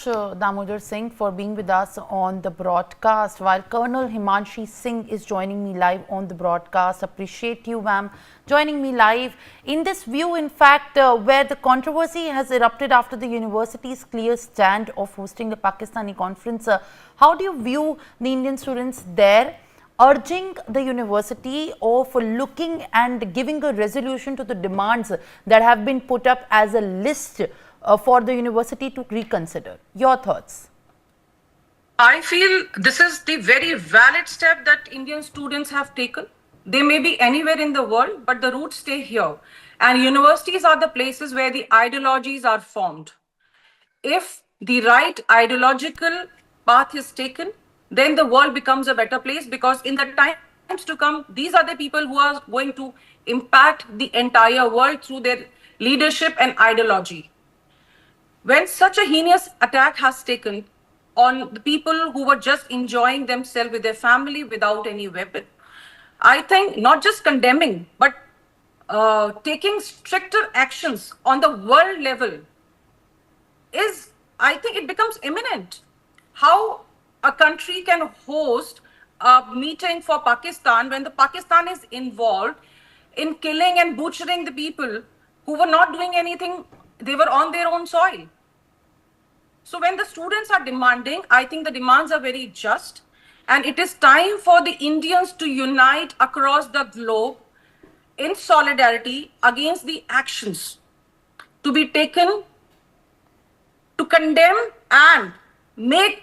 Damodar Singh, for being with us on the broadcast, while Colonel Himanshi Singh is joining me live on the broadcast. Appreciate you, ma'am, joining me live in this view, in fact, where the controversy has erupted after the university's clear stand of hosting the Pakistani conference. How do you view the Indian students there urging the university of looking and giving a resolution to the demands that have been put up as a list for the university to reconsider? Your thoughts? I feel this is the very valid step that Indian students have taken. They may be anywhere in the world, but the roots stay here. And universities are the places where the ideologies are formed. If the right ideological path is taken, then the world becomes a better place, because in the times to come, these are the people who are going to impact the entire world through their leadership and ideology. When such a heinous attack has taken on the people who were just enjoying themselves with their family without any weapon, I think not just condemning, but taking stricter actions on the world level is, I think it becomes imminent. How a country can host a meeting for Pakistan when the Pakistan is involved in killing and butchering the people who were not doing anything, they were on their own soil. So when the students are demanding, I think the demands are very just, and it is time for the Indians to unite across the globe in solidarity against the actions to be taken to condemn and make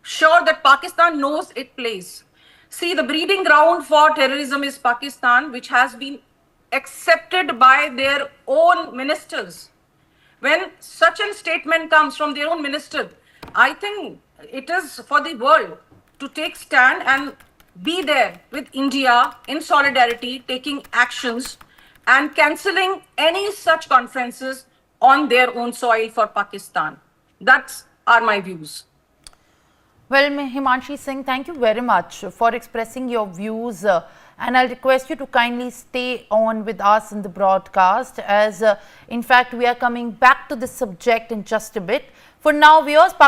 sure that Pakistan knows its place. See, the breeding ground for terrorism is Pakistan, which has been accepted by their own ministers. When such a statement comes from their own minister, I think it is for the world to take stand and be there with India in solidarity, taking actions and cancelling any such conferences on their own soil for Pakistan. That's are my views. Well, Himanshi Singh, thank you very much for expressing your views, and I'll request you to kindly stay on with us in the broadcast, as in fact we are coming back to this subject in just a bit. For now, viewers,